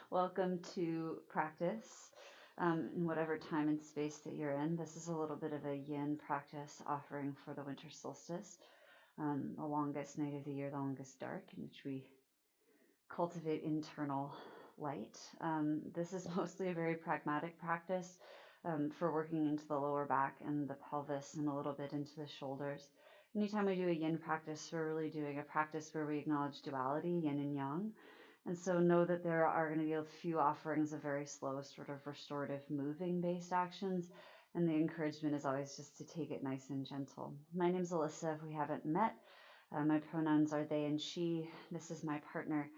Welcome to practice in whatever time and space that you're in. This is a little bit of a yin practice offering for the winter solstice, the longest night of the year, the longest dark, in which we cultivate internal light. This is mostly a very pragmatic practice for working into the lower back and the pelvis and a little bit into the shoulders. Anytime we do a yin practice, we're really doing a practice where we acknowledge duality, yin and yang. And so know that there are going to be a few offerings of very slow, sort of restorative, moving based actions. And the encouragement is always just to take it nice and gentle. My name's Alyssa, if we haven't met. My pronouns are they and she. This is my partner,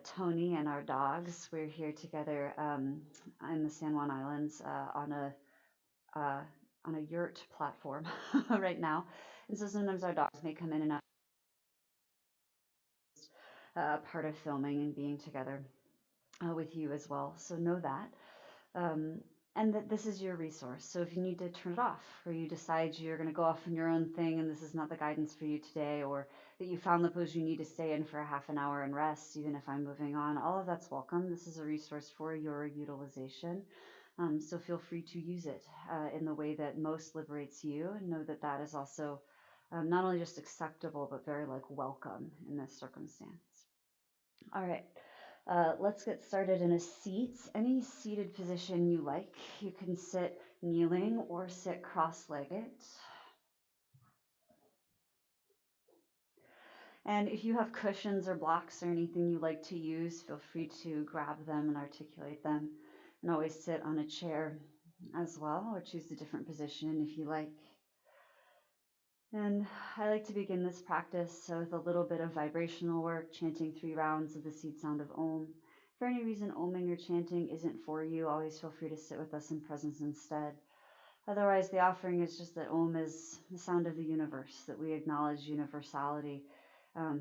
Tony, and our dogs. We're here together in the San Juan Islands uh, on a yurt platform right now. And so sometimes our dogs may come in and out, part of filming and being together with you as well. So know that. Um, and that this is your resource. So if you need to turn it off, or you decide you're going to go off on your own thing and this is not the guidance for you today, or that you found the pose you need to stay in for a half an hour and rest, even if I'm moving on, all of that's welcome. This is a resource for your utilization. So feel free to use it in the way that most liberates you, and know that that is also not only just acceptable, but very welcome in this circumstance. All right. Let's get started in a seat. Any seated position you like. You can sit kneeling or sit cross-legged. And if you have cushions or blocks or anything you like to use, feel free to grab them and articulate them. And always sit on a chair as well, or choose a different position if you like. And I like to begin this practice with a little bit of vibrational work, chanting 3 rounds of the seed sound of Om. If for any reason oming or chanting isn't for you, always feel free to sit with us in presence instead. Otherwise, the offering is just that Om is the sound of the universe, that we acknowledge universality,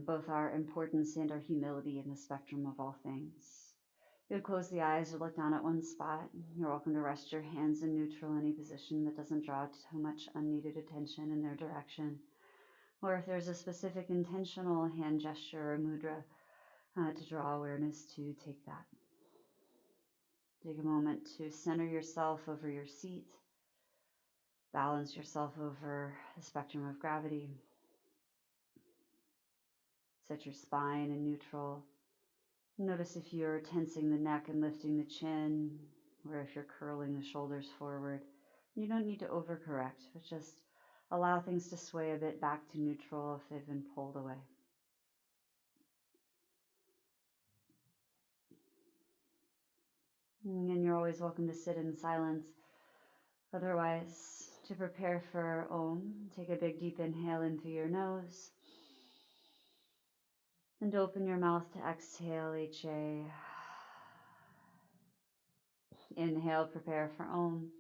both our importance and our humility in the spectrum of all things. You close the eyes or look down at one spot. You're welcome to rest your hands in neutral, any position that doesn't draw too much unneeded attention in their direction. Or if there's a specific intentional hand gesture or mudra to draw awareness to, take that. Take a moment to center yourself over your seat. Balance yourself over the spectrum of gravity. Set your spine in neutral. Notice if you're tensing the neck and lifting the chin, or if you're curling the shoulders forward. You don't need to overcorrect, but just allow things to sway a bit back to neutral if they've been pulled away. And you're always welcome to sit in silence. Otherwise, to prepare for Om, take a big deep inhale in through your nose. And open your mouth to exhale, HA. Inhale, prepare for Om.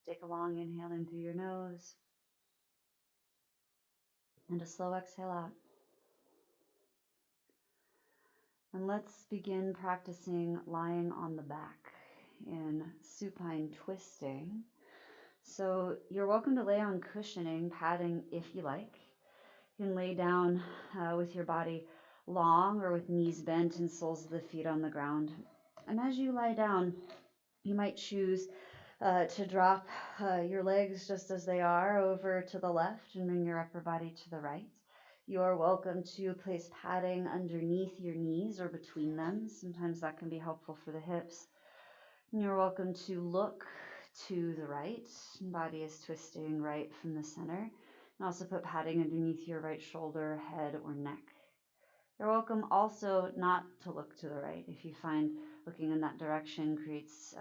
Take a long inhale in through your nose and a slow exhale out. And let's begin practicing lying on the back in supine twisting. So you're welcome to lay on cushioning, padding if you like. You can lay down with your body long or with knees bent and soles of the feet on the ground. And as you lie down, you might choose to drop your legs just as they are over to the left and bring your upper body to the right. You are welcome to place padding underneath your knees or between them. Sometimes that can be helpful for the hips. And you're welcome to look to the right. Body is twisting right from the center. And also put padding underneath your right shoulder, head, or neck. You're welcome also not to look to the right if you find looking in that direction creates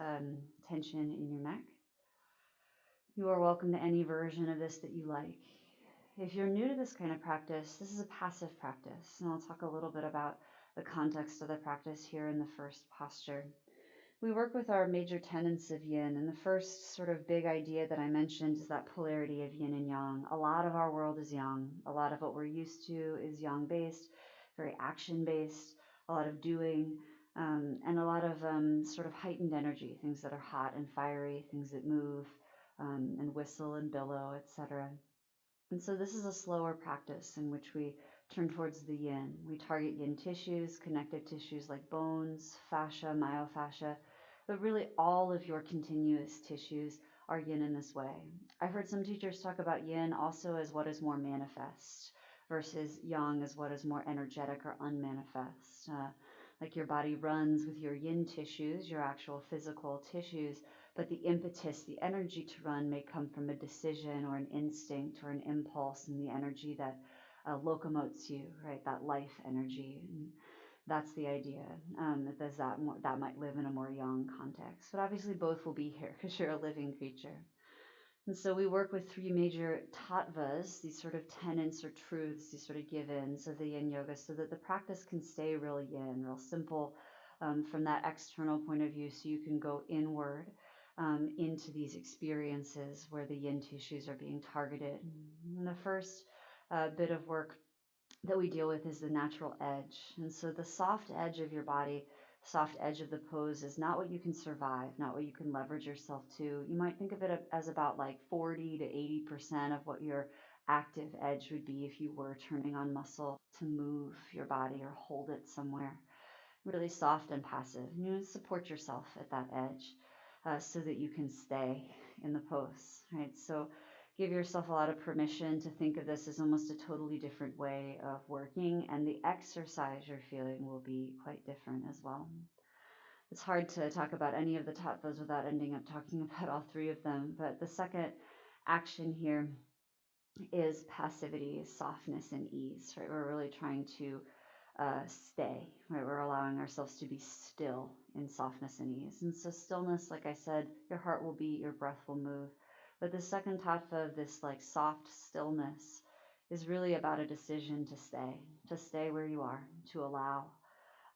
tension in your neck. You are welcome to any version of this that you like. If you're new to this kind of practice, this is a passive practice, and I'll talk a little bit about the context of the practice here in the first posture. We work with our major tenets of yin, and the first sort of big idea that I mentioned is that polarity of yin and yang. A lot of our world is yang. A lot of what we're used to is yang based, very action based, a lot of doing, and a lot of sort of heightened energy, things that are hot and fiery, things that move and whistle and billow, etc. And so this is a slower practice in which we turn towards the yin. We target yin tissues, connective tissues like bones, fascia, myofascia, but really all of your continuous tissues are yin in this way. I've heard some teachers talk about yin also as what is more manifest versus yang as what is more energetic or unmanifest. Like your body runs with your yin tissues, your actual physical tissues, but the impetus, the energy to run may come from a decision or an instinct or an impulse, and the energy that locomotes you, right? That life energy. And that's the idea. That might live in a more yang context, but obviously both will be here because you're a living creature. And so we work with three major tattvas, these sort of tenets or truths, these sort of givens of the yin yoga, so that the practice can stay real yin, real simple from that external point of view, so you can go inward into these experiences where the yin tissues are being targeted. And the first bit of work that we deal with is the natural edge. And so the soft edge of your body, soft edge of the pose is not what you can survive, not what you can leverage yourself to. You might think of it as about like 40 to 80% of what your active edge would be if you were turning on muscle to move your body or hold it somewhere. Really soft and passive. You support yourself at that edge so that you can stay in the pose, right? So give yourself a lot of permission to think of this as almost a totally different way of working, and the exercise you're feeling will be quite different as well. It's hard to talk about any of the tattvas without ending up talking about all three of them, but the second action here is passivity, softness, and ease, right? We're really trying to stay, right? We're allowing ourselves to be still in softness and ease. And so stillness, like I said, your heart will beat, your breath will move. But the second tattva of this like soft stillness is really about a decision to stay where you are, to allow.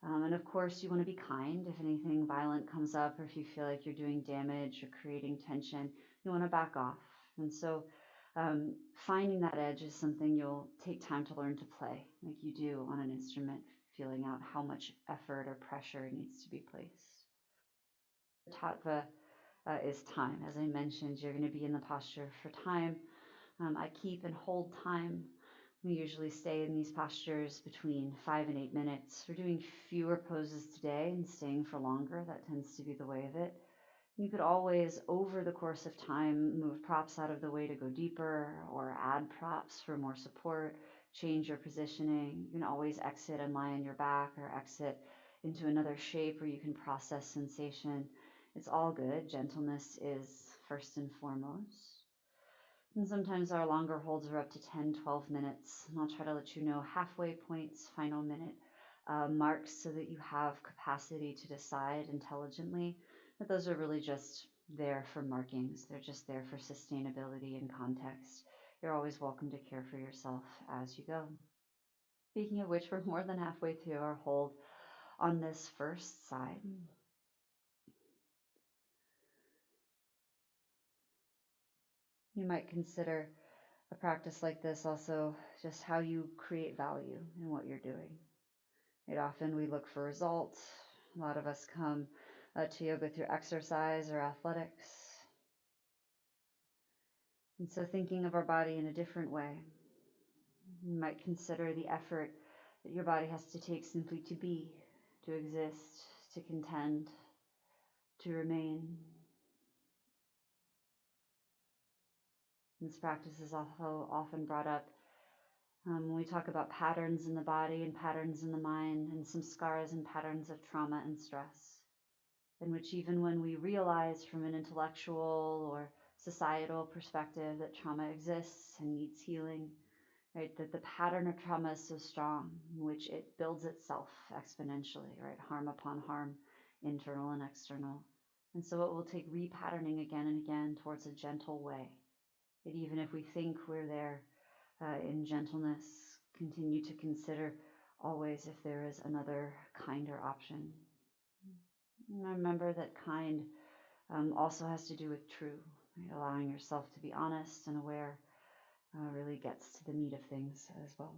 And of course, you want to be kind. If anything violent comes up or if you feel like you're doing damage or creating tension, you want to back off. And so finding that edge is something you'll take time to learn to play, like you do on an instrument, feeling out how much effort or pressure needs to be placed. Tattva is time. As I mentioned, you're going to be in the posture for time. I keep and hold time. We usually stay in these postures between 5 and 8 minutes. We're doing fewer poses today and staying for longer. That tends to be the way of it. You could always, over the course of time, move props out of the way to go deeper or add props for more support, change your positioning. You can always exit and lie on your back or exit into another shape where you can process sensation. It's all good. Gentleness is first and foremost. And sometimes our longer holds are up to 10, 12 minutes. And I'll try to let you know halfway points, final minute marks so that you have capacity to decide intelligently. But those are really just there for markings. They're just there for sustainability and context. You're always welcome to care for yourself as you go. Speaking of which, we're more than halfway through our hold on this first side. You might consider a practice like this also just how you create value in what you're doing. Right? Often we look for results. A lot of us come to yoga through exercise or athletics. And so thinking of our body in a different way, you might consider the effort that your body has to take simply to be, to exist, to contend, to remain. This practice is also often brought up when we talk about patterns in the body and patterns in the mind and some scars and patterns of trauma and stress, in which even when we realize from an intellectual or societal perspective that trauma exists and needs healing, right, that the pattern of trauma is so strong, in which it builds itself exponentially, right, harm upon harm, internal and external. And so it will take repatterning again and again towards a gentle way. That even if we think we're there in gentleness, continue to consider always if there is another kinder option. And remember that kind also has to do with true, right? Allowing yourself to be honest and aware really gets to the meat of things as well.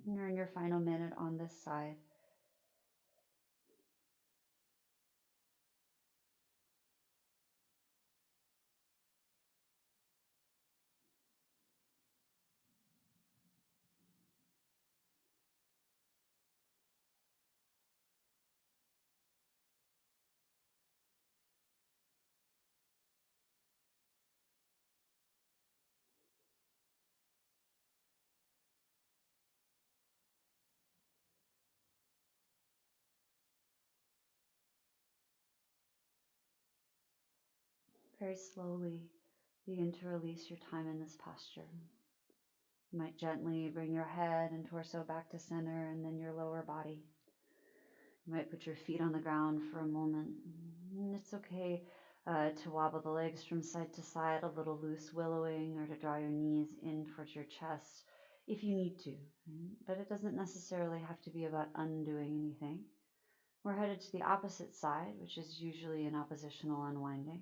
You're in your final minute on this side. Very slowly begin to release your time in this posture. You might gently bring your head and torso back to center and then your lower body. You might put your feet on the ground for a moment. And it's okay to wobble the legs from side to side, a little loose willowing, or to draw your knees in towards your chest if you need to. But it doesn't necessarily have to be about undoing anything. We're headed to the opposite side, which is usually an oppositional unwinding.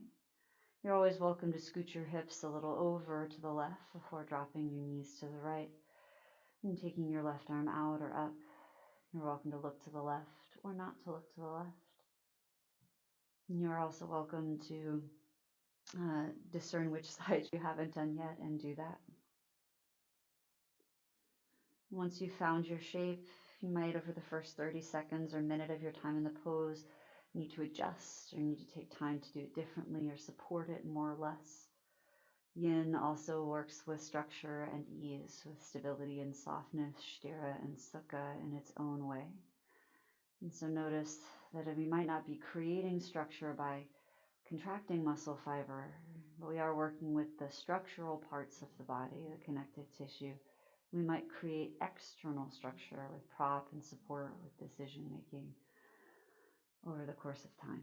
You're always welcome to scoot your hips a little over to the left before dropping your knees to the right and taking your left arm out or up. You're welcome to look to the left or not to look to the left. And you're also welcome to discern which side you haven't done yet and do that. Once you've found your shape, you might, over the first 30 seconds or minute of your time in the pose, need to adjust or need to take time to do it differently or support it more or less. Yin also works with structure and ease, with stability and softness, sthira and sukha in its own way. And so notice that we might not be creating structure by contracting muscle fiber, but we are working with the structural parts of the body, the connective tissue. We might create external structure with prop and support, with decision making over the course of time.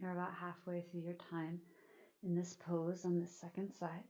You're about halfway through your time in this pose on the second side.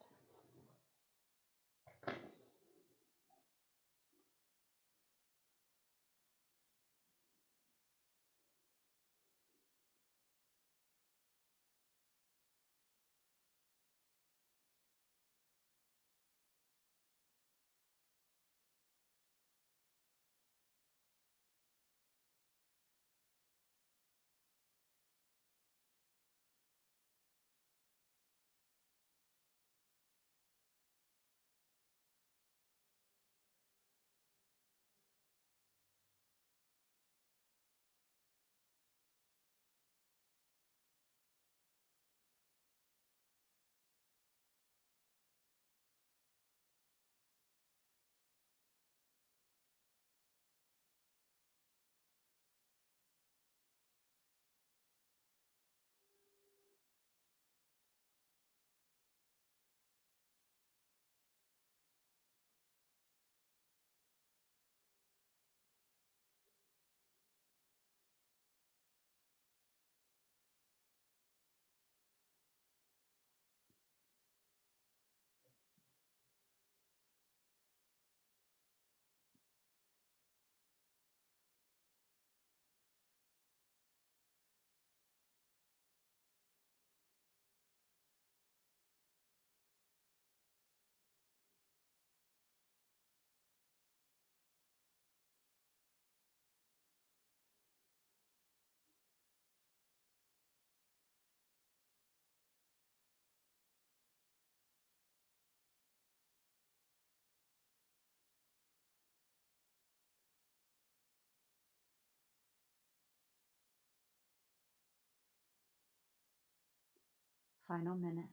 Final minute.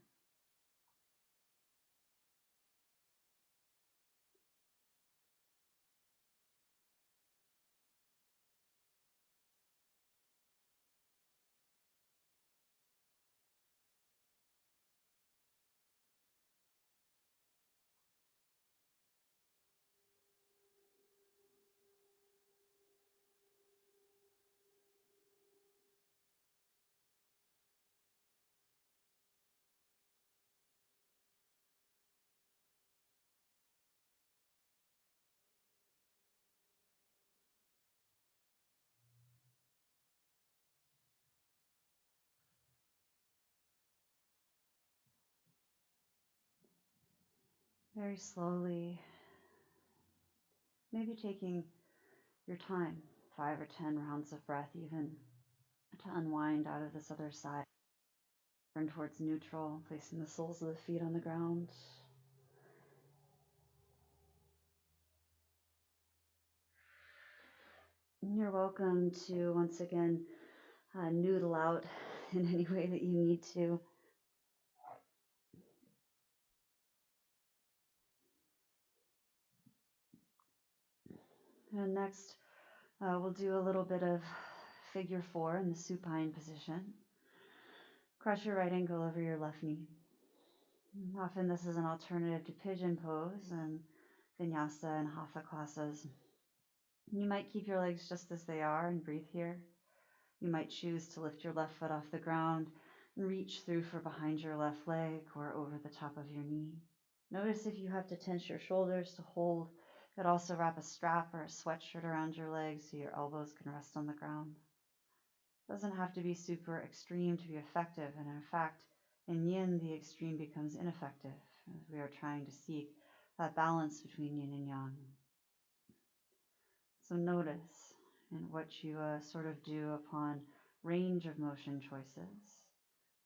Very slowly, maybe taking your time, 5 or 10 rounds of breath even, to unwind out of this other side. Turn towards neutral, placing the soles of the feet on the ground. And you're welcome to, once again, noodle out in any way that you need to. And next, we'll do a little bit of figure 4 in the supine position. Cross your right ankle over your left knee. Often this is an alternative to pigeon pose and vinyasa and hatha classes. You might keep your legs just as they are and breathe here. You might choose to lift your left foot off the ground and reach through for behind your left leg or over the top of your knee. Notice if you have to tense your shoulders to hold. You could also wrap a strap or a sweatshirt around your legs so your elbows can rest on the ground. It doesn't have to be super extreme to be effective, and in fact, in yin, the extreme becomes ineffective as we are trying to seek that balance between yin and yang. So notice in what you sort of do upon range of motion choices.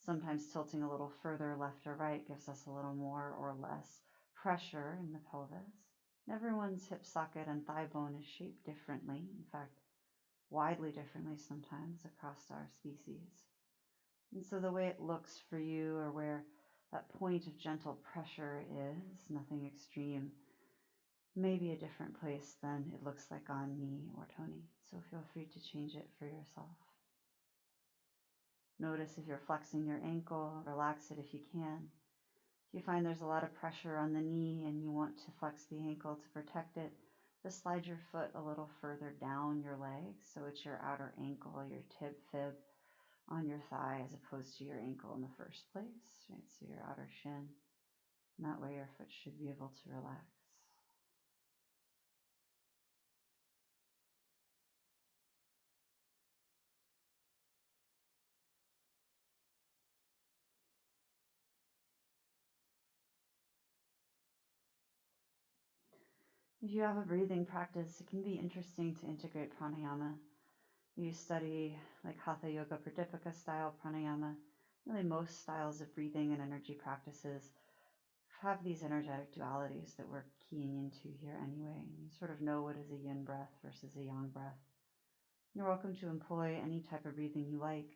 Sometimes tilting a little further left or right gives us a little more or less pressure in the pelvis. Everyone's hip socket and thigh bone is shaped differently, in fact, widely differently sometimes across our species. And so the way it looks for you, or where that point of gentle pressure is, nothing extreme, may be a different place than it looks like on me or Tony. So feel free to change it for yourself. Notice if you're flexing your ankle, relax it if you can. If you find there's a lot of pressure on the knee and you want to flex the ankle to protect it, just slide your foot a little further down your leg so it's your outer ankle, your tib fib on your thigh as opposed to your ankle in the first place, right? So your outer shin. And that way your foot should be able to relax. If you have a breathing practice, it can be interesting to integrate pranayama. You study like Hatha Yoga Pradipika style pranayama. Really, most styles of breathing and energy practices have these energetic dualities that we're keying into here anyway. You sort of know what is a yin breath versus a yang breath. You're welcome to employ any type of breathing you like.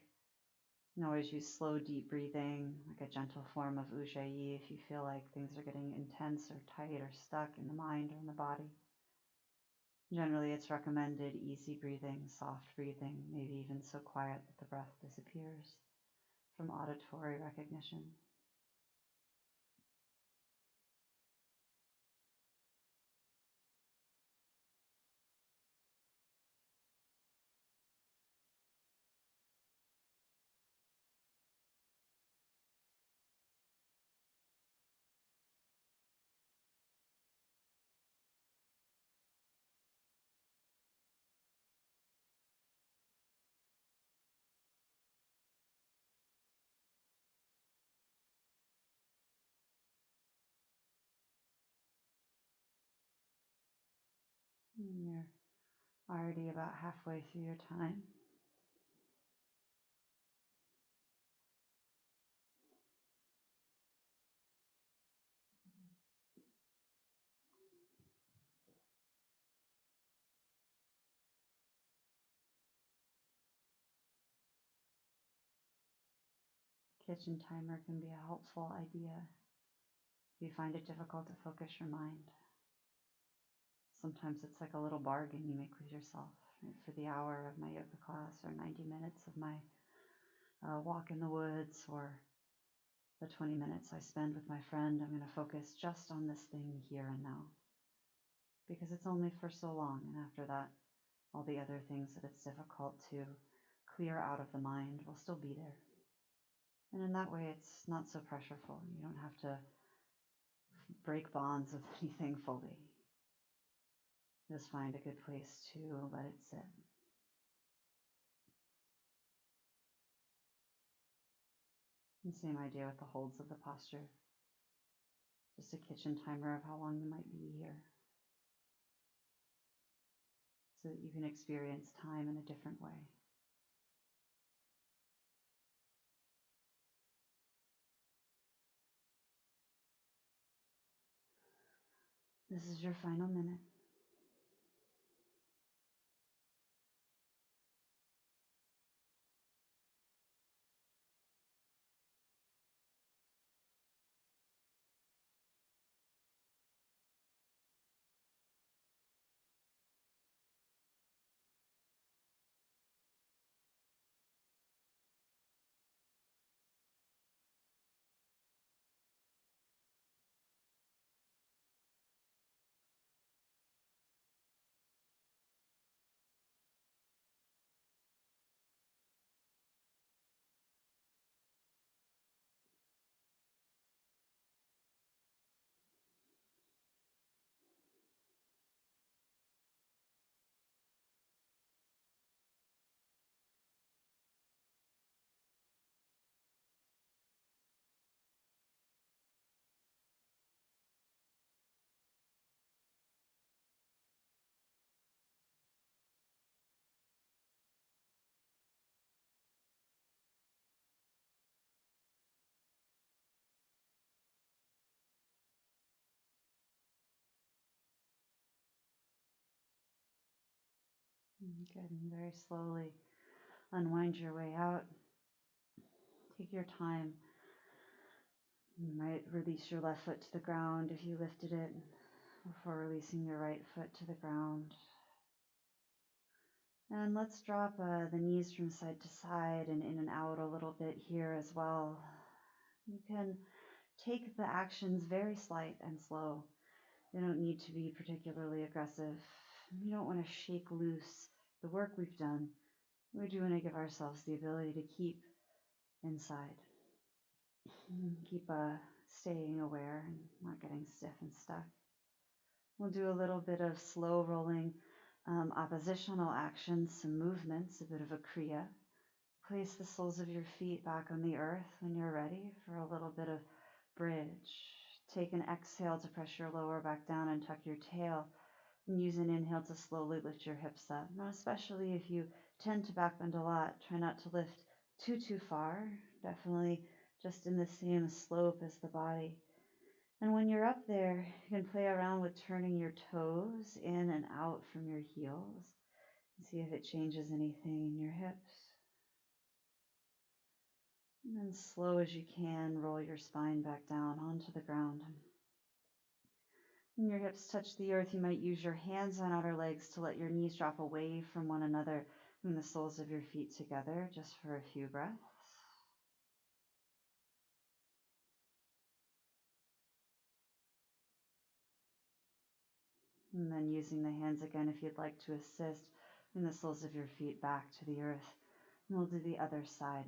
You can always use slow, deep breathing, like a gentle form of ujjayi if you feel like things are getting intense or tight or stuck in the mind or in the body. Generally, it's recommended easy breathing, soft breathing, maybe even so quiet that the breath disappears from auditory recognition. And you're already about halfway through your time. kitchen timer can be a helpful idea if you find it difficult to focus your mind. Sometimes it's like a little bargain you make with yourself, right? For the hour of my yoga class, or 90 minutes of my walk in the woods, or the 20 minutes I spend with my friend, I'm going to focus just on this thing here and now. Because it's only for so long, and after that, all the other things that it's difficult to clear out of the mind will still be there. And in that way, it's not so pressureful. You don't have to break bonds with anything fully. Just find a good place to let it sit. And same idea with the holds of the posture. Just a kitchen timer of how long you might be here, so that you can experience time in a different way. This is your final minute. Good. And very slowly unwind your way out. Take your time. You might release your left foot to the ground if you lifted it before releasing your right foot to the ground. And let's drop the knees from side to side and in and out a little bit here as well. You can take the actions very slight and slow. They don't need to be particularly aggressive. You don't want to shake loose the work we've done. We do want to give ourselves the ability to keep inside. Keep staying aware and not getting stiff and stuck. We'll do a little bit of slow rolling oppositional actions, some movements, a bit of a kriya. Place the soles of your feet back on the earth when you're ready for a little bit of bridge. Take an exhale to press your lower back down and tuck your tail. And use an inhale to slowly lift your hips up. Now, especially if you tend to back bend a lot, try not to lift too far. Definitely just in the same slope as the body. And when you're up there, you can play around with turning your toes in and out from your heels. See if it changes anything in your hips. And then slow as you can, roll your spine back down onto the ground. When your hips touch the earth, you might use your hands on outer legs to let your knees drop away from one another and the soles of your feet together, just for a few breaths. And then using the hands again if you'd like to assist, bring the soles of your feet back to the earth. And we'll do the other side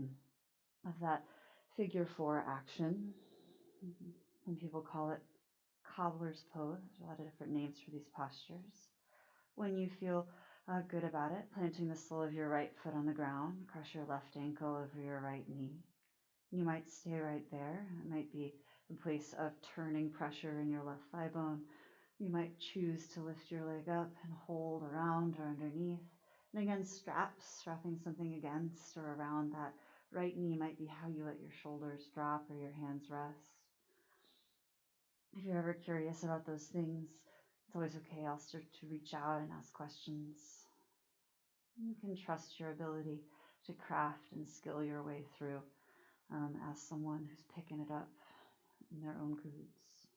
of that figure 4 action. Some people call it cobbler's pose. There's a lot of different names for these postures. When you feel good about it, planting the sole of your right foot on the ground, cross your left ankle over your right knee. You might stay right there. It might be a place of turning pressure in your left thigh bone. You might choose to lift your leg up and hold around or underneath. And again, strapping something against or around that right knee might be how you let your shoulders drop or your hands rest. If you're ever curious about those things, it's always okay also to reach out and ask questions. You can trust your ability to craft and skill your way through as someone who's picking it up in their own cahoots.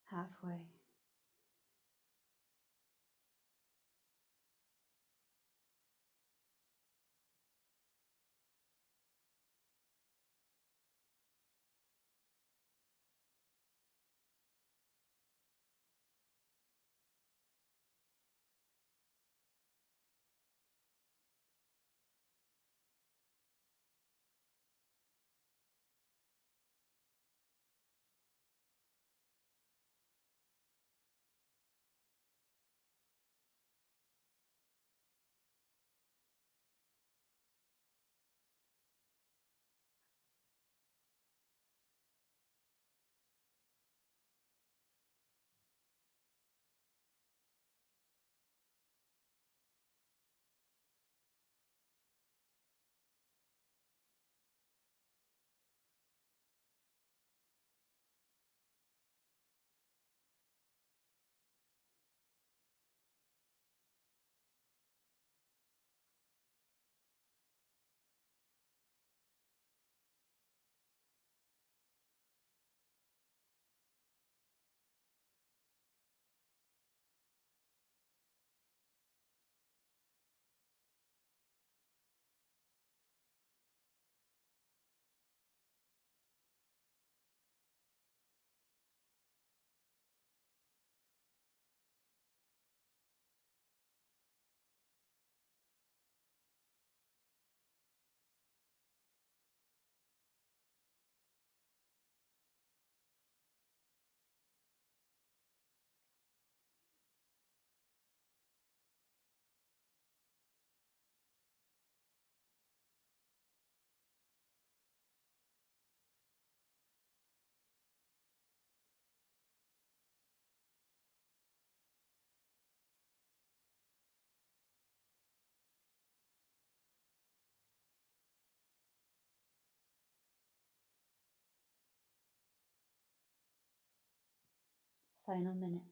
Halfway. Final minute.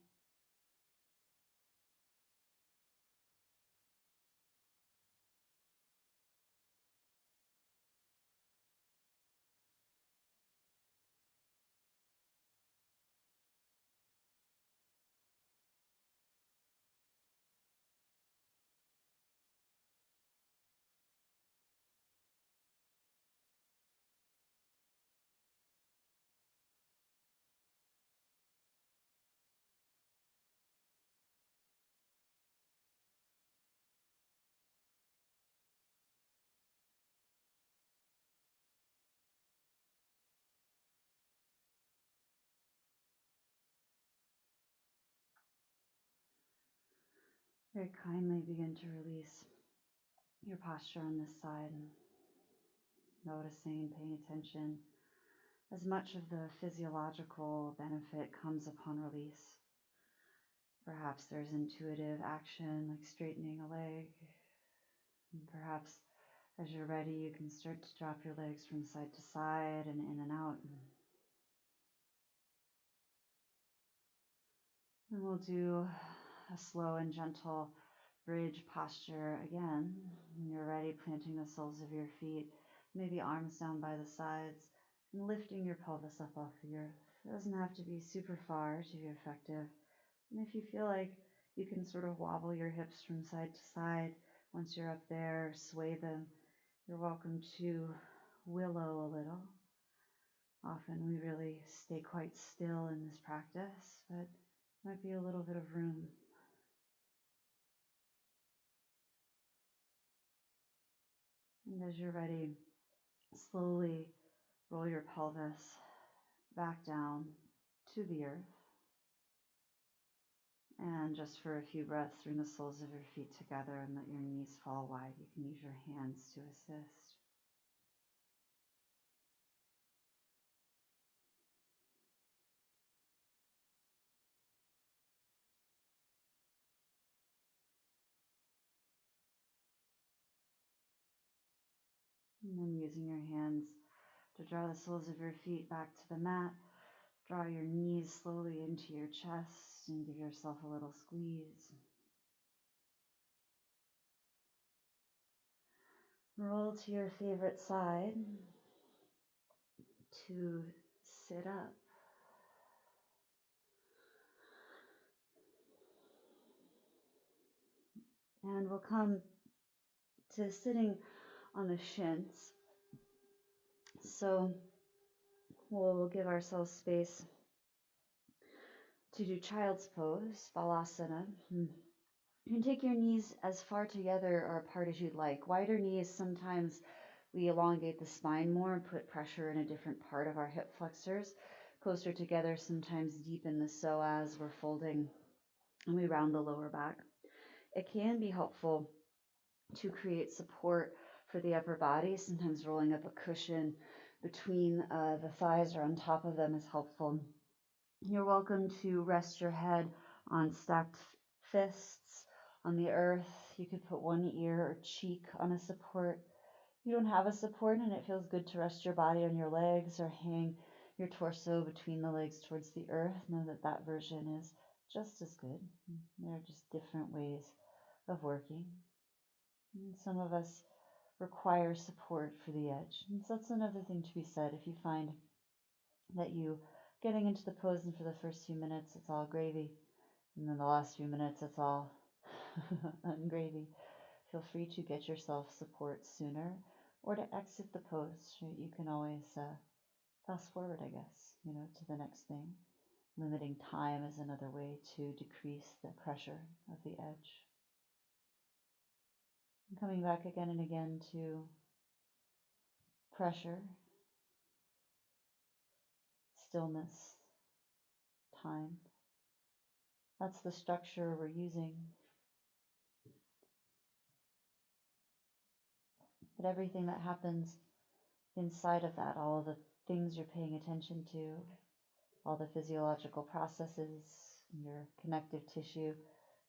Very kindly begin to release your posture on this side, noticing, paying attention. As much of the physiological benefit comes upon release. Perhaps there's intuitive action like straightening a leg. And perhaps as you're ready, you can start to drop your legs from side to side and in and out. And we'll do a slow and gentle bridge posture again. When you're ready, planting the soles of your feet, maybe arms down by the sides, and lifting your pelvis up off the earth. It doesn't have to be super far to be effective. And if you feel like you can sort of wobble your hips from side to side once you're up there, sway them, you're welcome to willow a little. Often we really stay quite still in this practice, but might be a little bit of room. And as you're ready, slowly roll your pelvis back down to the earth. And just for a few breaths, bring the soles of your feet together and let your knees fall wide. You can use your hands to assist. And then using your hands to draw the soles of your feet back to the mat. Draw your knees slowly into your chest and give yourself a little squeeze. Roll to your favorite side to sit up. And we'll come to sitting on the shins. So we'll give ourselves space to do child's pose, balasana. You can take your knees as far together or apart as you'd like. Wider knees, sometimes we elongate the spine more and put pressure in a different part of our hip flexors. Closer together, sometimes deepen the psoas. We're folding and we round the lower back. It can be helpful to create support for the upper body. Sometimes rolling up a cushion between the thighs or on top of them is helpful. You're welcome to rest your head on stacked fists on the earth. You could put one ear or cheek on a support. You don't have a support and it feels good to rest your body on your legs or hang your torso between the legs towards the earth. Know that that version is just as good. There are just different ways of working. And some of us require support for the edge. And so that's another thing to be said. If you find that you getting into the pose and for the first few minutes it's all gravy, and then the last few minutes it's all ungravy, feel free to get yourself support sooner or to exit the pose. Right? You can always fast forward, I guess, to the next thing. Limiting time is another way to decrease the pressure of the edge. And coming back again and again to pressure, stillness, time. That's the structure we're using. But everything that happens inside of that, all of the things you're paying attention to, all the physiological processes, your connective tissue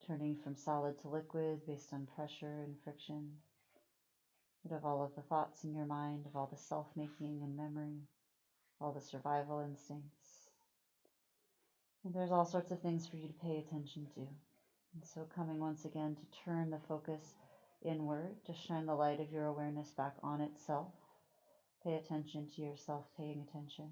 turning from solid to liquid based on pressure and friction, of all of the thoughts in your mind, of all the self-making and memory, all the survival instincts. There's all sorts of things for you to pay attention to. And so, coming once again to turn the focus inward, to shine the light of your awareness back on itself. Pay attention to yourself paying attention.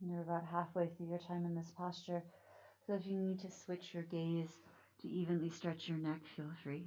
You're about halfway through your time in this posture. So if you need to switch your gaze to evenly stretch your neck, feel free.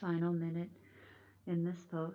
Final minute in this pose.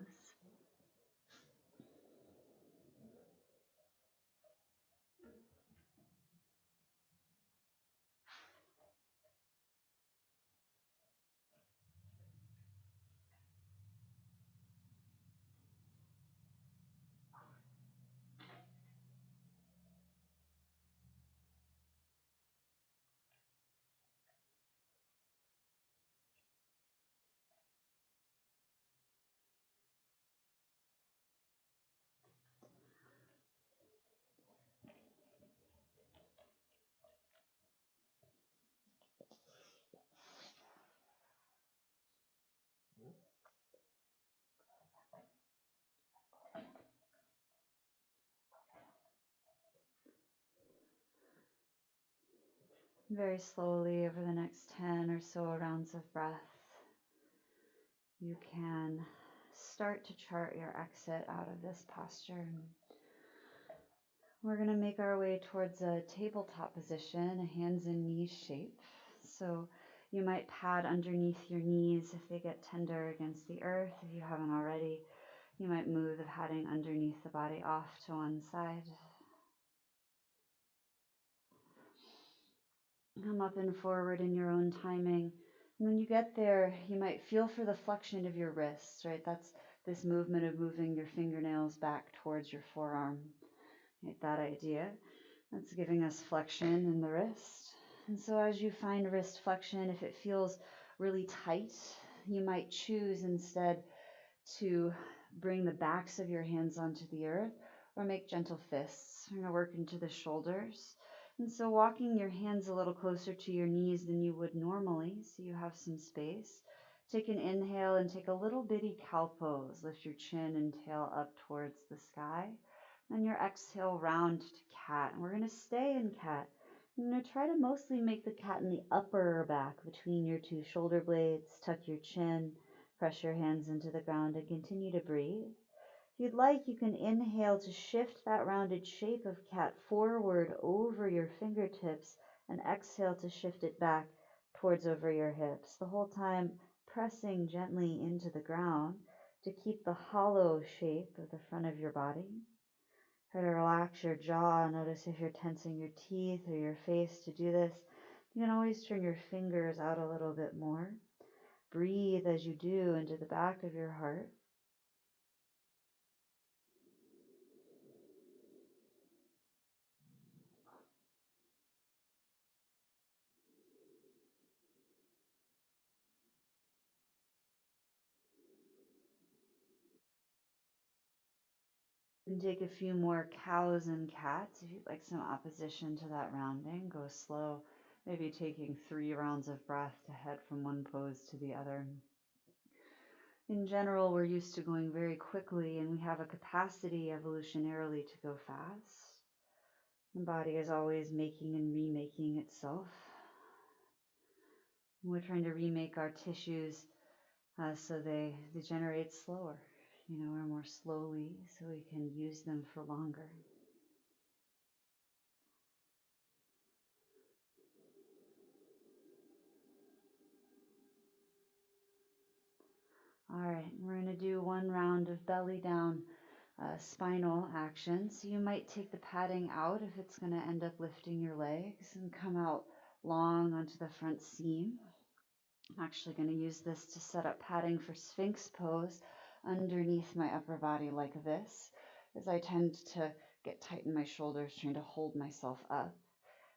Very slowly over the next 10 or so rounds of breath, you can start to chart your exit out of this posture. We're going to make our way towards a tabletop position, a hands and knees shape. So you might pad underneath your knees if they get tender against the earth. If you haven't already, you might move the padding underneath the body off to one side. Come up and forward in your own timing. And when you get there, you might feel for the flexion of your wrists, right? That's this movement of moving your fingernails back towards your forearm, right? That idea. That's giving us flexion in the wrist. And so as you find wrist flexion, if it feels really tight, you might choose instead to bring the backs of your hands onto the earth or make gentle fists. We're going to work into the shoulders. And so walking your hands a little closer to your knees than you would normally, so you have some space. Take an inhale and take a little bitty cow pose. Lift your chin and tail up towards the sky. Then your exhale, round to cat. And we're going to stay in cat. I'm going to try to mostly make the cat in the upper back between your two shoulder blades. Tuck your chin. Press your hands into the ground and continue to breathe. If you'd like, you can inhale to shift that rounded shape of cat forward over your fingertips and exhale to shift it back towards over your hips. The whole time pressing gently into the ground to keep the hollow shape of the front of your body. Try to relax your jaw. Notice if you're tensing your teeth or your face to do this. You can always turn your fingers out a little bit more. Breathe as you do into the back of your heart. And take a few more cows and cats. If you'd like some opposition to that rounding, go slow. Maybe taking 3 rounds of breath to head from one pose to the other. In general, we're used to going very quickly, and we have a capacity evolutionarily to go fast. The body is always making and remaking itself. We're trying to remake our tissues so they degenerate slower, or more slowly, so we can use them for longer. All right, we're going to do one round of belly down spinal action. So you might take the padding out if it's going to end up lifting your legs and come out long onto the front seam. I'm actually going to use this to set up padding for Sphinx pose underneath my upper body like this, as I tend to get tight in my shoulders trying to hold myself up.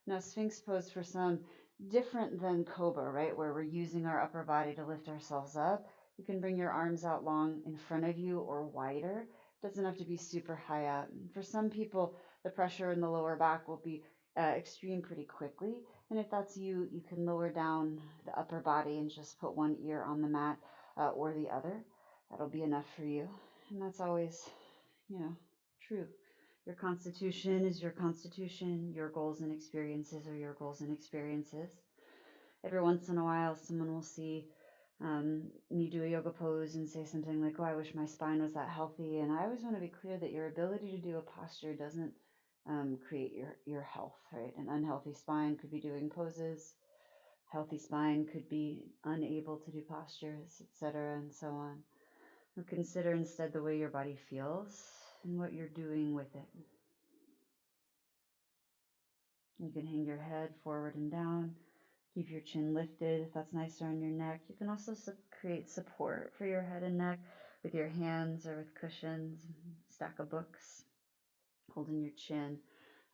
Now, Sphinx pose for some different than Cobra, right? Where we're using our upper body to lift ourselves up. You can bring your arms out long in front of you or wider. It doesn't have to be super high up. And for some people, the pressure in the lower back will be extreme pretty quickly. And if that's you, you can lower down the upper body and just put one ear on the mat or the other. That'll be enough for you. And that's always, true. Your constitution is your constitution. Your goals and experiences are your goals and experiences. Every once in a while, someone will see me do a yoga pose and say something like, oh, I wish my spine was that healthy. And I always want to be clear that your ability to do a posture doesn't create your health, right? An unhealthy spine could be doing poses. Healthy spine could be unable to do postures, etc., and so on. So consider instead the way your body feels and what you're doing with it. You can hang your head forward and down. Keep your chin lifted if that's nicer on your neck. You can also create support for your head and neck with your hands or with cushions, stack of books, holding your chin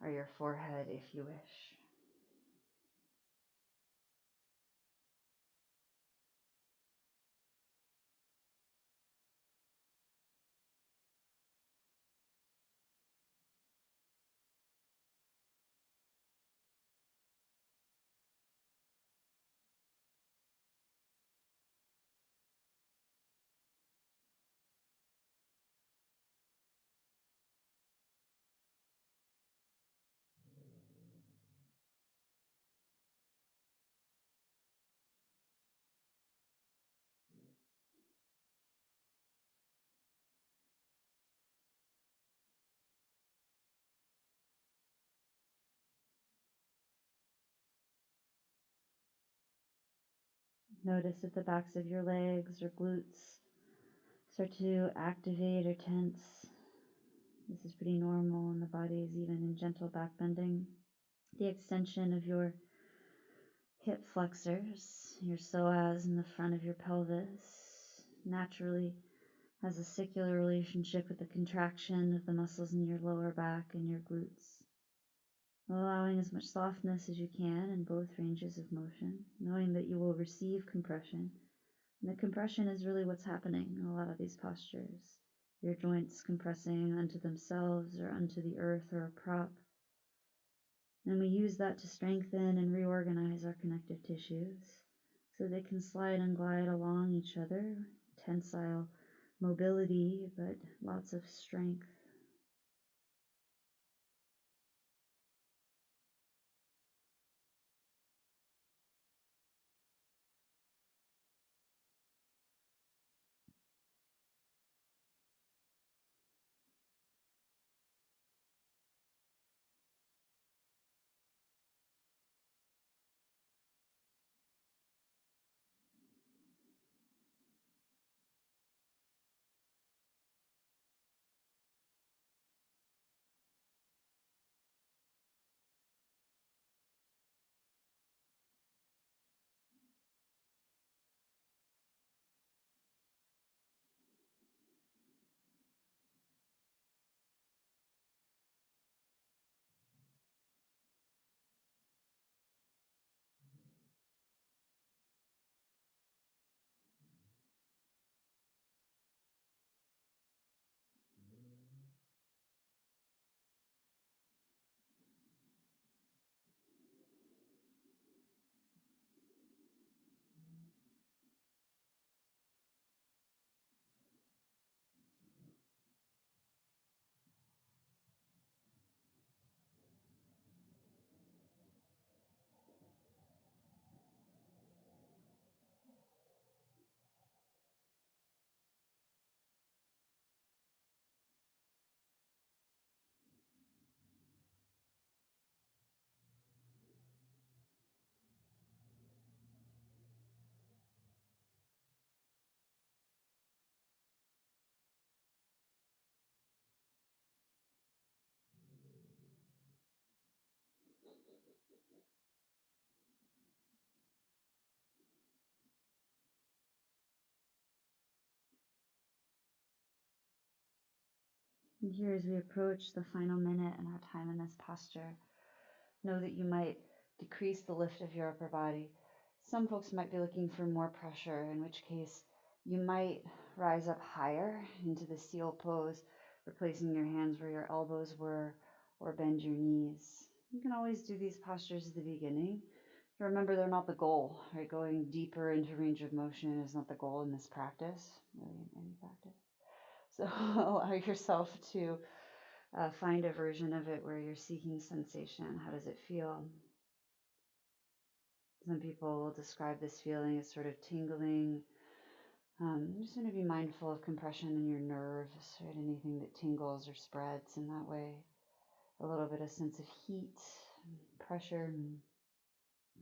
or your forehead if you wish. Notice if the backs of your legs or glutes start to activate or tense. This is pretty normal in the body, is even in gentle back bending. The extension of your hip flexors, your psoas in the front of your pelvis, naturally has a circular relationship with the contraction of the muscles in your lower back and your glutes. Allowing as much softness as you can in both ranges of motion, knowing that you will receive compression. And the compression is really what's happening in a lot of these postures. Your joints compressing onto themselves or onto the earth or a prop. And we use that to strengthen and reorganize our connective tissues so they can slide and glide along each other. Tensile mobility, but lots of strength. And here, as we approach the final minute in our time in this posture, know that you might decrease the lift of your upper body. Some folks might be looking for more pressure, in which case you might rise up higher into the seal pose, replacing your hands where your elbows were, or bend your knees. You can always do these postures at the beginning. Remember, they're not the goal, right? Going deeper into range of motion is not the goal in this practice, really in any practice. So allow yourself to find a version of it where you're seeking sensation. How does it feel? Some people will describe this feeling as sort of tingling. You just want to be mindful of compression in your nerves, right? Anything that tingles or spreads in that way. A little bit of sense of heat, pressure,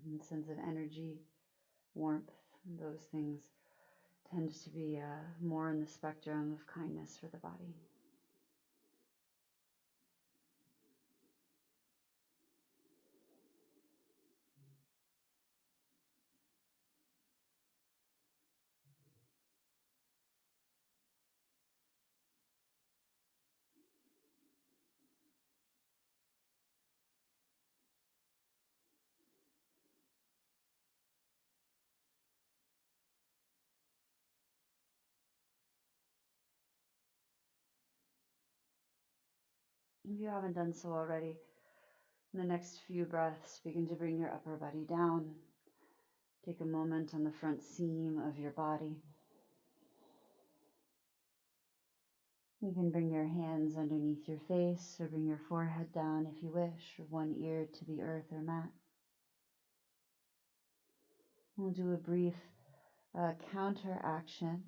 and sense of energy, warmth. Those things tend to be more in the spectrum of kindness for the body. If you haven't done so already, in the next few breaths, begin to bring your upper body down. Take a moment on the front seam of your body. You can bring your hands underneath your face or bring your forehead down if you wish, or one ear to the earth or mat. We'll do a brief counter action.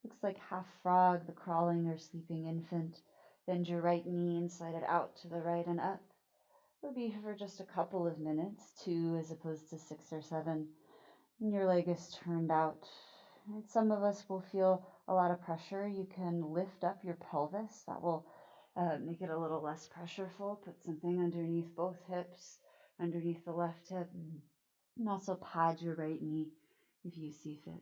Looks like half frog, the crawling or sleeping infant. Bend your right knee and slide it out to the right and up. It'll be for just a couple of minutes, 2 as opposed to 6 or 7. And your leg is turned out. And some of us will feel a lot of pressure. You can lift up your pelvis. That will make it a little less pressureful. Put something underneath both hips, underneath the left hip, And also pad your right knee if you see fit.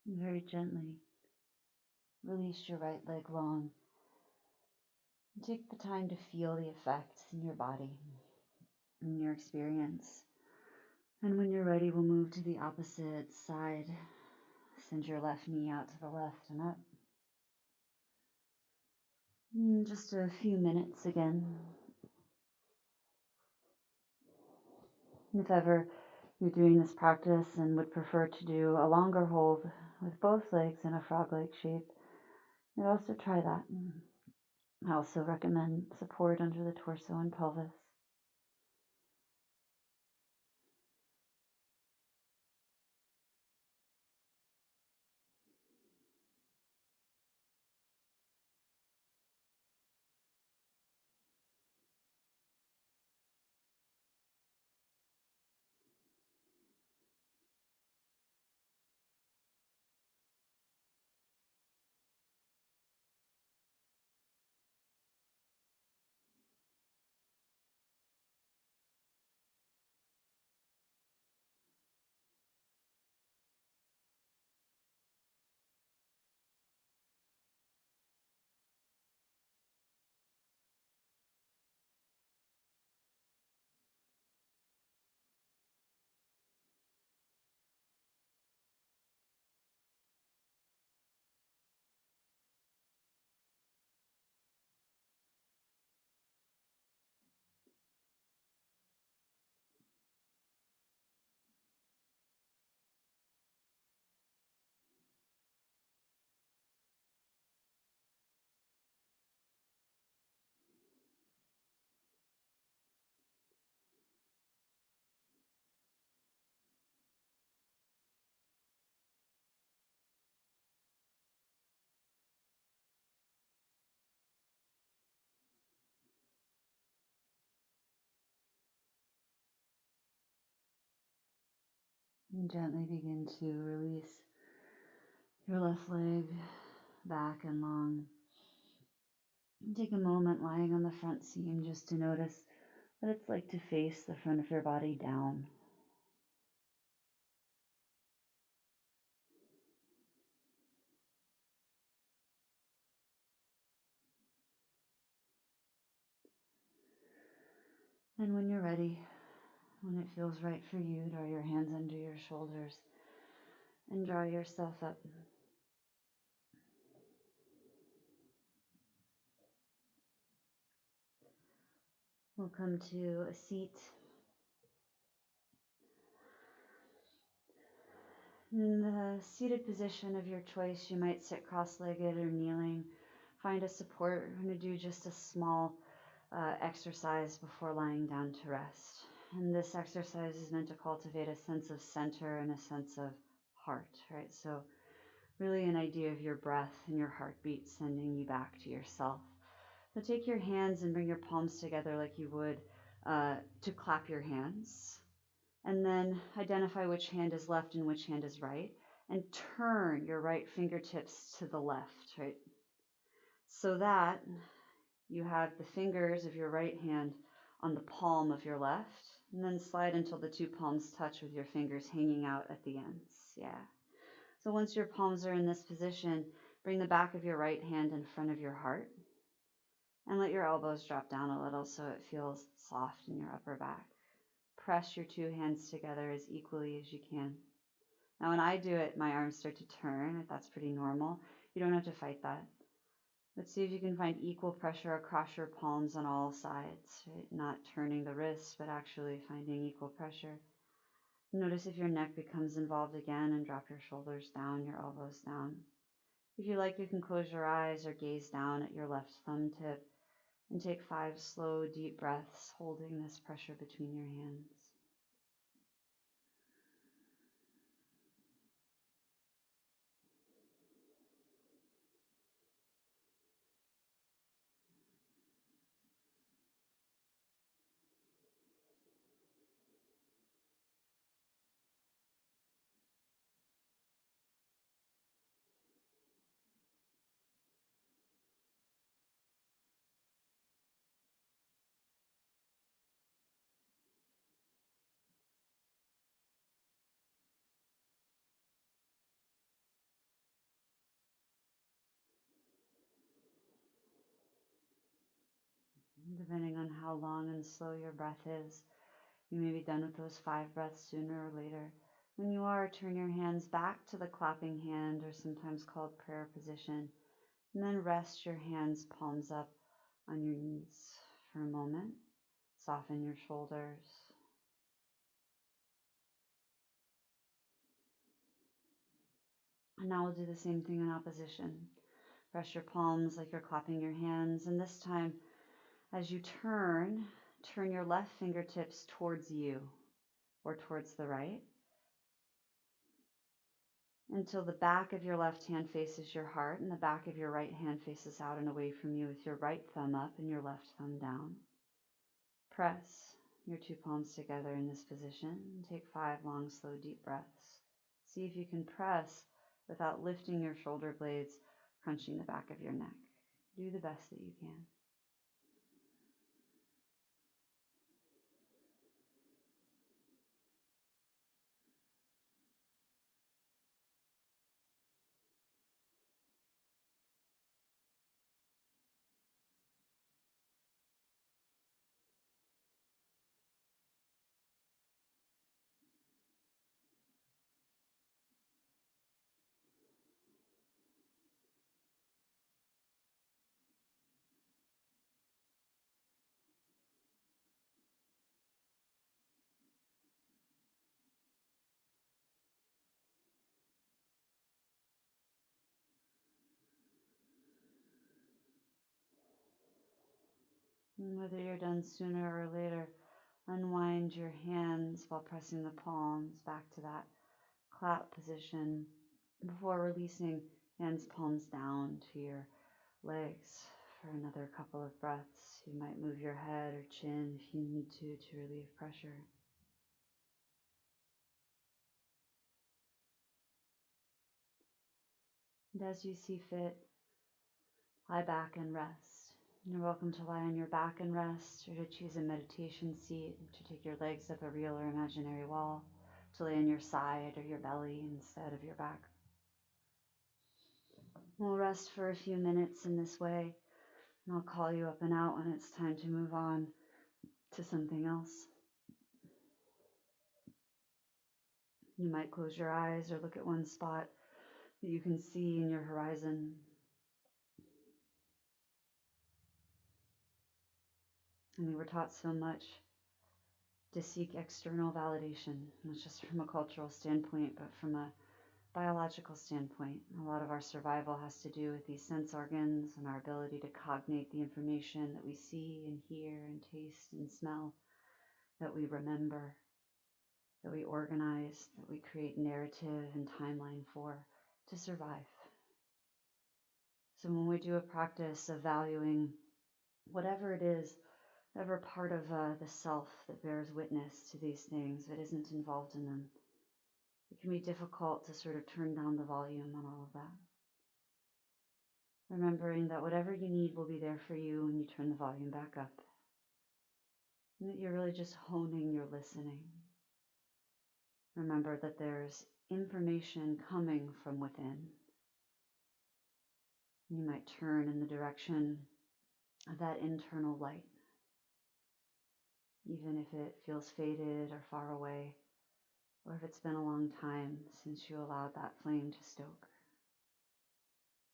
And very gently release your right leg long. And take the time to feel the effects in your body, in your experience. And when you're ready, we'll move to the opposite side. Send your left knee out to the left and up. In just a few minutes again. If ever you're doing this practice and would prefer to do a longer hold with both legs in a frog-leg shape, you'd also try that. I also recommend support under the torso and pelvis. And gently begin to release your left leg back and long. And take a moment lying on the front seam just to notice what it's like to face the front of your body down. And when you're ready, when it feels right for you, draw your hands under your shoulders and draw yourself up. We'll come to a seat. In the seated position of your choice, you might sit cross-legged or kneeling. Find a support. We're going to do just a small exercise before lying down to rest. And this exercise is meant to cultivate a sense of center and a sense of heart, right? So really an idea of your breath and your heartbeat sending you back to yourself. So take your hands and bring your palms together like you would to clap your hands. And then identify which hand is left and which hand is right. And turn your right fingertips to the left, right? So that you have the fingers of your right hand on the palm of your left. And then slide until the two palms touch with your fingers hanging out at the ends. Yeah. So once your palms are in this position, bring the back of your right hand in front of your heart. And let your elbows drop down a little so it feels soft in your upper back. Press your two hands together as equally as you can. Now, when I do it, my arms start to turn. That's pretty normal. You don't have to fight that. Let's see if you can find equal pressure across your palms on all sides, right? Not turning the wrists, but actually finding equal pressure. Notice if your neck becomes involved again and drop your shoulders down, your elbows down. If you like, you can close your eyes or gaze down at your left thumb tip and take 5 slow, deep breaths, holding this pressure between your hands. Depending on how long and slow your breath is, you may be done with those 5 breaths sooner or later. When you are, turn your hands back to the clapping hand, or sometimes called prayer position, and then rest your hands palms up on your knees for a moment. Soften your shoulders. And now we'll do the same thing in opposition. Press your palms like you're clapping your hands, and this time, as you turn your left fingertips towards you or towards the right, until the back of your left hand faces your heart and the back of your right hand faces out and away from you with your right thumb up and your left thumb down. Press your two palms together in this position and take 5 long, slow, deep breaths. See if you can press without lifting your shoulder blades, crunching the back of your neck. Do the best that you can. And whether you're done sooner or later, unwind your hands while pressing the palms back to that clap position before releasing hands palms down to your legs for another couple of breaths. You might move your head or chin if you need to relieve pressure. And as you see fit, lie back and rest. You're welcome to lie on your back and rest, or to choose a meditation seat, to take your legs up a real or imaginary wall, to lay on your side or your belly instead of your back. We'll rest for a few minutes in this way, and I'll call you up and out when it's time to move on to something else. You might close your eyes or look at one spot that you can see in your horizon. And we were taught so much to seek external validation, not just from a cultural standpoint, but from a biological standpoint. A lot of our survival has to do with these sense organs and our ability to cognate the information that we see and hear and taste and smell, that we remember, that we organize, that we create narrative and timeline for to survive. So when we do a practice of valuing whatever it is, whatever part of the self that bears witness to these things that isn't involved in them, it can be difficult to sort of turn down the volume on all of that. Remembering that whatever you need will be there for you when you turn the volume back up. And that you're really just honing your listening. Remember that there's information coming from within. You might turn in the direction of that internal light, even if it feels faded or far away, or if it's been a long time since you allowed that flame to stoke.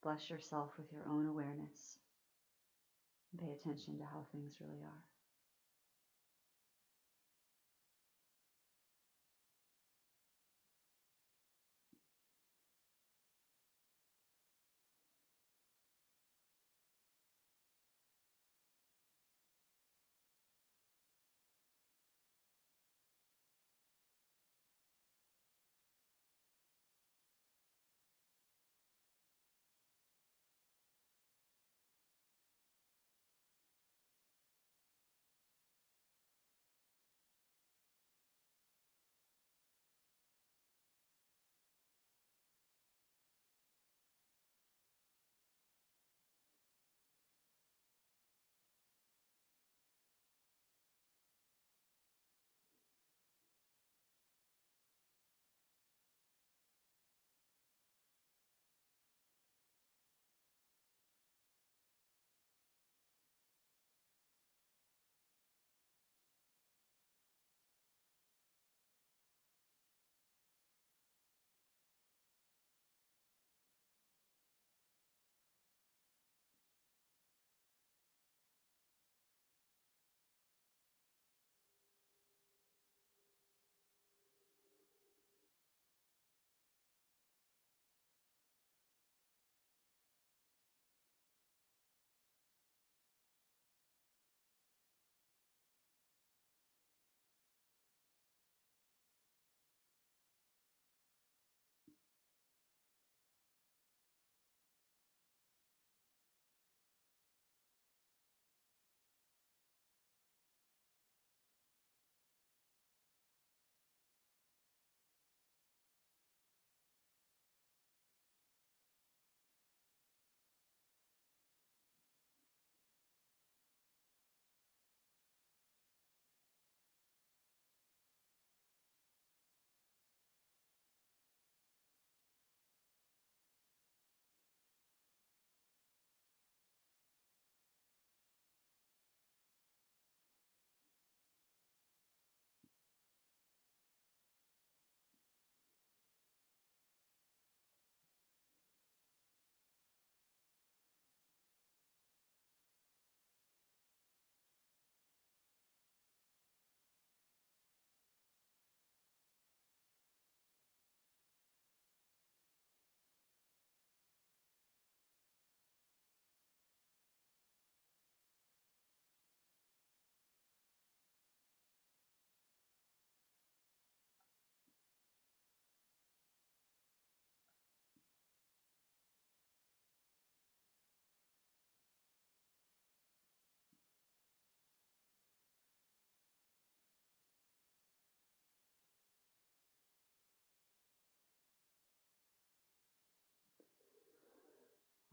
Bless yourself with your own awareness and pay attention to how things really are.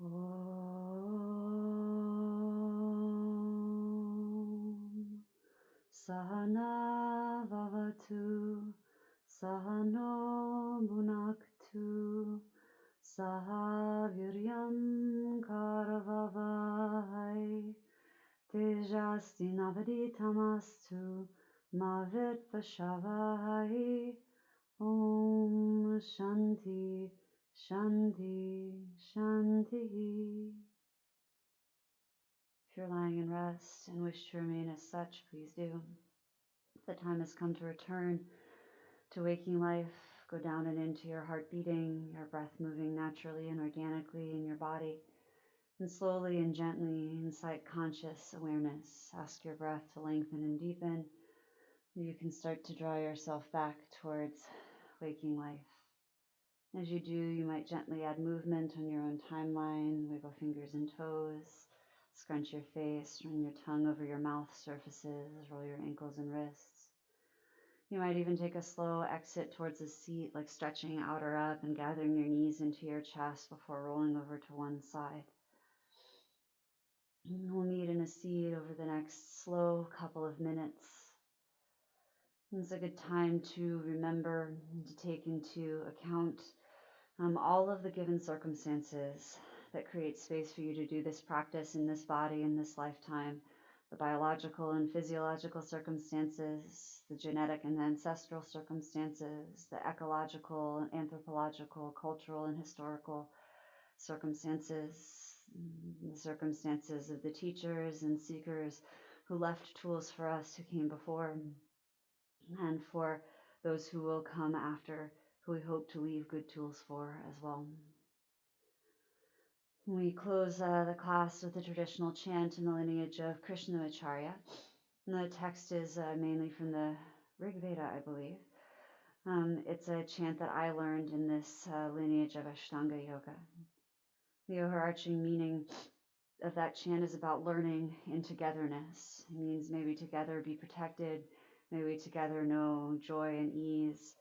Om Sahana Vavatu Sahano Bhunaktu Saha Viryam Karavavai Tejasti Navaditamastu Mavet Vashavai Om Shanti Shanti Shanti. If you're lying in rest and wish to remain as such, please do. The time has come to return to waking life. Go down and into your heart beating, your breath moving naturally and organically in your body. And slowly and gently, inside conscious awareness, ask your breath to lengthen and deepen. You can start to draw yourself back towards waking life. As you do, you might gently add movement on your own timeline, wiggle fingers and toes, scrunch your face, run your tongue over your mouth surfaces, roll your ankles and wrists. You might even take a slow exit towards the seat, like stretching out or up and gathering your knees into your chest before rolling over to one side. We'll meet in a seat over the next slow couple of minutes. It's a good time to remember to take into account all of the given circumstances that create space for you to do this practice in this body in this lifetime. The biological and physiological circumstances, the genetic and ancestral circumstances, the ecological, anthropological, cultural, and historical circumstances, the circumstances of the teachers and seekers who left tools for us, who came before, and for those who will come after, who we hope to leave good tools for as well. We close the class with a traditional chant in the lineage of Krishnamacharya. And the text is mainly from the Rig Veda, I believe. It's a chant that I learned in this lineage of Ashtanga Yoga. The overarching meaning of that chant is about learning in togetherness. It means may we together be protected, may we together know joy and ease,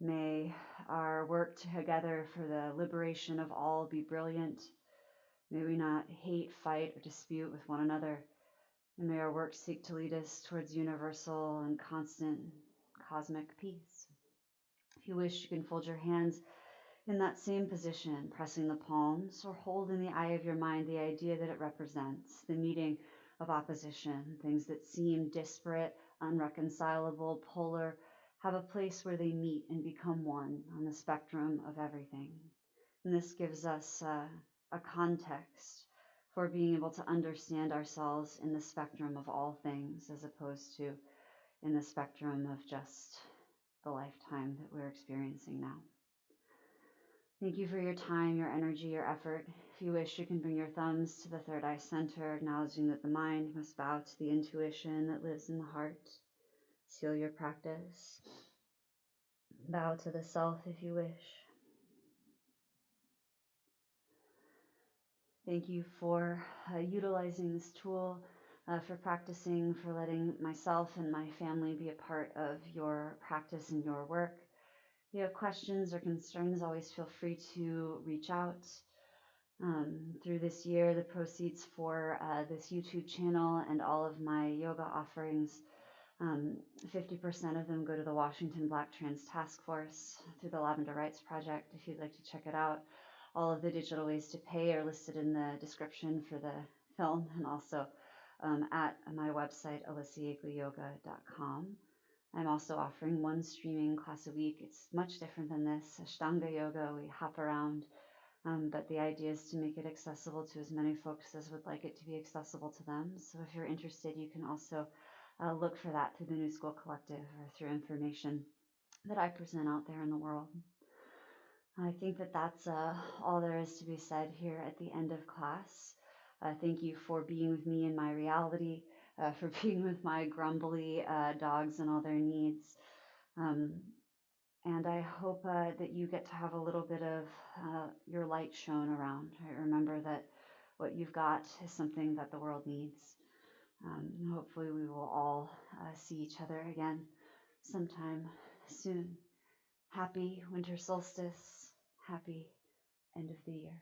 may our work together for the liberation of all be brilliant, may we not hate, fight, or dispute with one another, and may our work seek to lead us towards universal and constant cosmic peace. If you wish, you can fold your hands in that same position, pressing the palms, or hold in the eye of your mind the idea that it represents, the meeting of opposition. Things that seem disparate, unreconcilable, polar, have a place where they meet and become one on the spectrum of everything. And this gives us a context for being able to understand ourselves in the spectrum of all things, as opposed to in the spectrum of just the lifetime that we're experiencing now. Thank you for your time, your energy, your effort. If you wish, you can bring your thumbs to the third eye center, acknowledging that the mind must bow to the intuition that lives in the heart. Seal your practice. Bow to the self if you wish. Thank you for utilizing this tool, for practicing, for letting myself and my family be a part of your practice and your work. If you have questions or concerns, always feel free to reach out. Through this year, the proceeds for this YouTube channel and all of my yoga offerings, 50% of them go to the Washington Black Trans Task Force through the Lavender Rights Project, if you'd like to check it out. All of the digital ways to pay are listed in the description for the film, and also at my website, aliciaglioga.com. I'm also offering one streaming class a week. It's much different than this. Ashtanga Yoga, we hop around, but the idea is to make it accessible to as many folks as would like it to be accessible to them. So if you're interested, you can also look for that through the New School Collective or through information that I present out there in the world. I think that that's all there is to be said here at the end of class. Thank you for being with me in my reality, for being with my grumbly dogs and all their needs. And I hope that you get to have a little bit of your light shown around. Right? Remember that what you've got is something that the world needs. Hopefully we will all see each other again sometime soon. Happy winter solstice. Happy end of the year.